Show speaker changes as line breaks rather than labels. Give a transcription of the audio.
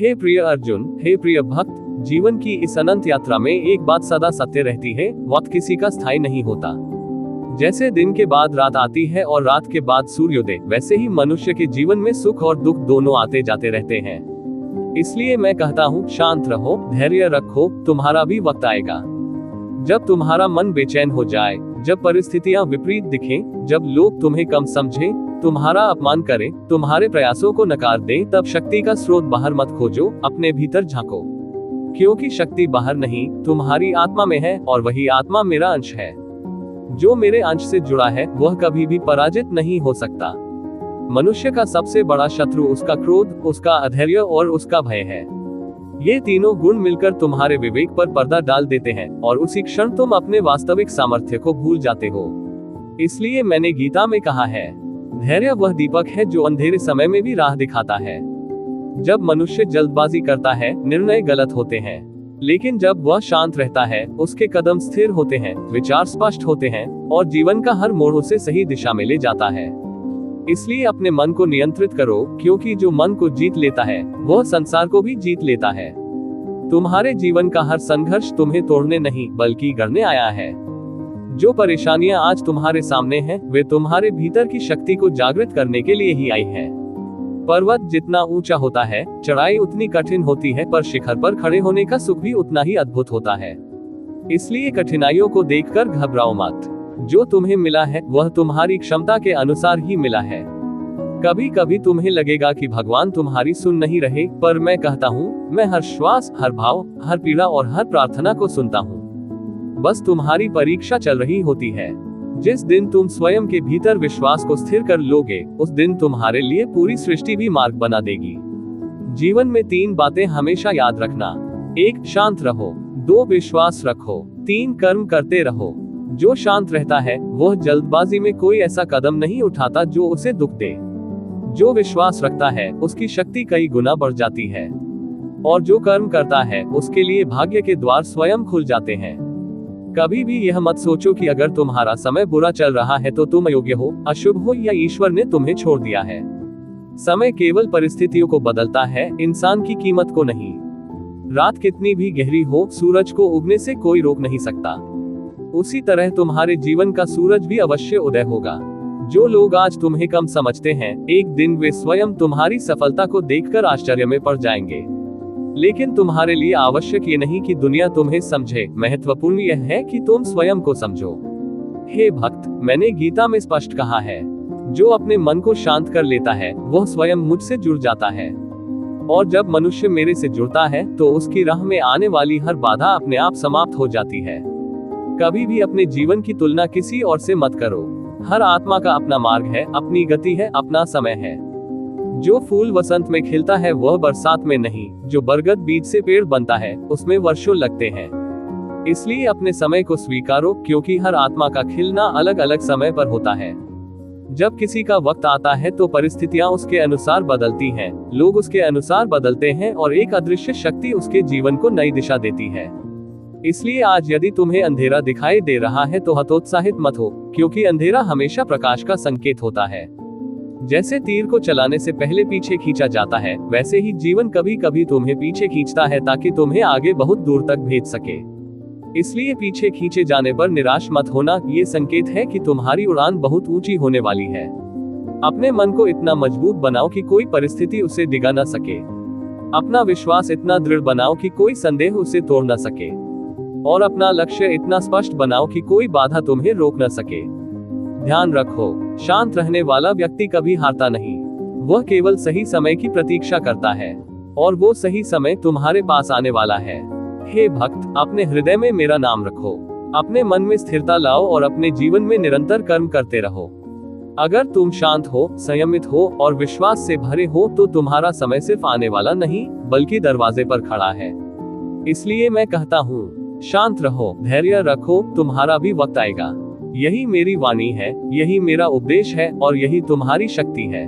हे प्रिय अर्जुन, हे प्रिय भक्त, जीवन की इस अनंत यात्रा में एक बात सदा सत्य रहती है, वक्त किसी का स्थायी नहीं होता। जैसे दिन के बाद रात आती है और रात के बाद सूर्योदय, वैसे ही मनुष्य के जीवन में सुख और दुख दोनों आते जाते रहते हैं। इसलिए मैं कहता हूँ, शांत रहो, धैर्य रखो, तुम्हारा भी वक्त आएगा। जब तुम्हारा मन बेचैन हो जाए, जब परिस्थितियां विपरीत दिखें, जब लोग तुम्हें कम समझें, तुम्हारा अपमान करें, तुम्हारे प्रयासों को नकार दें, तब शक्ति का स्रोत बाहर मत खोजो, अपने भीतर झांको। क्योंकि शक्ति बाहर नहीं, तुम्हारी आत्मा में है, और वही आत्मा मेरा अंश है। जो मेरे अंश से जुड़ा है वह कभी भी पराजित नहीं हो सकता। मनुष्य का सबसे बड़ा शत्रु उसका क्रोध, उसका अधैर्य और उसका भय है। ये तीनों गुण मिलकर तुम्हारे विवेक पर पर्दा डाल देते हैं और उसी क्षण तुम अपने वास्तविक सामर्थ्य को भूल जाते हो। इसलिए मैंने गीता में कहा है, धैर्य वह दीपक है जो अंधेरे समय में भी राह दिखाता है। जब मनुष्य जल्दबाजी करता है, निर्णय गलत होते हैं, लेकिन जब वह शांत रहता है, उसके कदम स्थिर होते हैं, विचार स्पष्ट होते हैं, और जीवन का हर मोड़ उसे सही दिशा में ले जाता है। इसलिए अपने मन को नियंत्रित करो, क्योंकि जो मन को जीत लेता है वह संसार को भी जीत लेता है। तुम्हारे जीवन का हर संघर्ष तुम्हें तोड़ने नहीं बल्कि गढ़ने आया है। जो परेशानियां आज तुम्हारे सामने हैं, वे तुम्हारे भीतर की शक्ति को जागृत करने के लिए ही आई है। पर्वत जितना ऊंचा होता है, चढ़ाई उतनी कठिन होती है, पर शिखर पर खड़े होने का सुख भी उतना ही अद्भुत होता है। इसलिए कठिनाइयों को देखकर घबराओ मत। जो तुम्हें मिला है वह तुम्हारी क्षमता के अनुसार ही मिला है। कभी कभी तुम्हें लगेगा कि भगवान तुम्हारी सुन नहीं रहे, पर मैं कहता हूँ, मैं हर श्वास, हर भाव, हर पीड़ा और हर प्रार्थना को सुनता हूँ। बस तुम्हारी परीक्षा चल रही होती है। जिस दिन तुम स्वयं के भीतर विश्वास को स्थिर कर लोगे, उस दिन तुम्हारे लिए पूरी सृष्टि भी मार्ग बना देगी। जीवन में 3 बातें हमेशा याद रखना। 1, शांत रहो। 2, विश्वास रखो। 3, कर्म करते रहो। जो शांत रहता है वह जल्दबाजी में कोई ऐसा कदम नहीं उठाता जो उसे दुख दे। जो विश्वास रखता है उसकी शक्ति कई गुना बढ़ जाती है, और जो कर्म करता है उसके लिए भाग्य के द्वार स्वयं खुल जाते हैं। कभी भी यह मत सोचो कि अगर तुम्हारा समय बुरा चल रहा है तो तुम अयोग्य हो, अशुभ हो या ईश्वर ने तुम्हें छोड़ दिया है। समय केवल परिस्थितियों को बदलता है, इंसान की कीमत को नहीं। रात कितनी भी गहरी हो, सूरज को उगने से कोई रोक नहीं सकता। उसी तरह तुम्हारे जीवन का सूरज भी अवश्य उदय होगा। जो लोग आज तुम्हें कम समझते हैं, एक दिन वे स्वयं तुम्हारी सफलता को देखकर आश्चर्य में पड़ जाएंगे। लेकिन तुम्हारे लिए आवश्यक ये नहीं कि दुनिया तुम्हें समझे, महत्वपूर्ण यह है कि तुम स्वयं को समझो। हे भक्त, मैंने गीता में स्पष्ट कहा है, जो अपने मन को शांत कर लेता है वह स्वयं मुझसे जुड़ जाता है। और जब मनुष्य मेरे से जुड़ता है तो उसकी राह में आने वाली हर बाधा अपने आप समाप्त हो जाती है। कभी भी अपने जीवन की तुलना किसी और से मत करो। हर आत्मा का अपना मार्ग है, अपनी गति है, अपना समय है। जो फूल वसंत में खिलता है वह बरसात में नहीं, जो बरगद बीज से पेड़ बनता है उसमें वर्षों लगते हैं। इसलिए अपने समय को स्वीकारो, क्योंकि हर आत्मा का खिलना अलग अलग समय पर होता है। जब किसी का वक्त आता है तो परिस्थितियां उसके अनुसार बदलती हैं, लोग उसके अनुसार बदलते हैं, और एक अदृश्य शक्ति उसके जीवन को नई दिशा देती है। इसलिए आज यदि तुम्हें अंधेरा दिखाई दे रहा है तो हतोत्साहित मत हो, क्योंकि अंधेरा हमेशा प्रकाश का संकेत होता है। जैसे तीर को चलाने से पहले पीछे खींचा जाता है, वैसे ही जीवन कभी कभी तुम्हें पीछे खींचता है ताकि तुम्हें आगे बहुत दूर तक भेज सके। इसलिए पीछे खींचे जाने पर निराश मत होना, ये संकेत है कि तुम्हारी उड़ान बहुत ऊंची होने वाली है। अपने मन को इतना मजबूत बनाओ कि कोई परिस्थिति उसे डिगा न सके। अपना विश्वास इतना दृढ़ बनाओ कि कोई संदेह उसे तोड़ न सके, और अपना लक्ष्य इतना स्पष्ट बनाओ कि कोई बाधा तुम्हें रोक न सके। ध्यान रखो, शांत रहने वाला व्यक्ति कभी हारता नहीं, वह केवल सही समय की प्रतीक्षा करता है, और वो सही समय तुम्हारे पास आने वाला है। हे भक्त, अपने हृदय में मेरा नाम रखो, अपने मन में स्थिरता लाओ और अपने जीवन में निरंतर कर्म करते रहो। अगर तुम शांत हो, संयमित हो और विश्वास से भरे हो तो तुम्हारा समय सिर्फ आने वाला नहीं बल्कि दरवाजे पर खड़ा है। इसलिए मैं कहता हूँ, शांत रहो, धैर्य रखो, तुम्हारा भी वक्त आएगा। यही मेरी वाणी है, यही मेरा उपदेश है और यही तुम्हारी शक्ति है।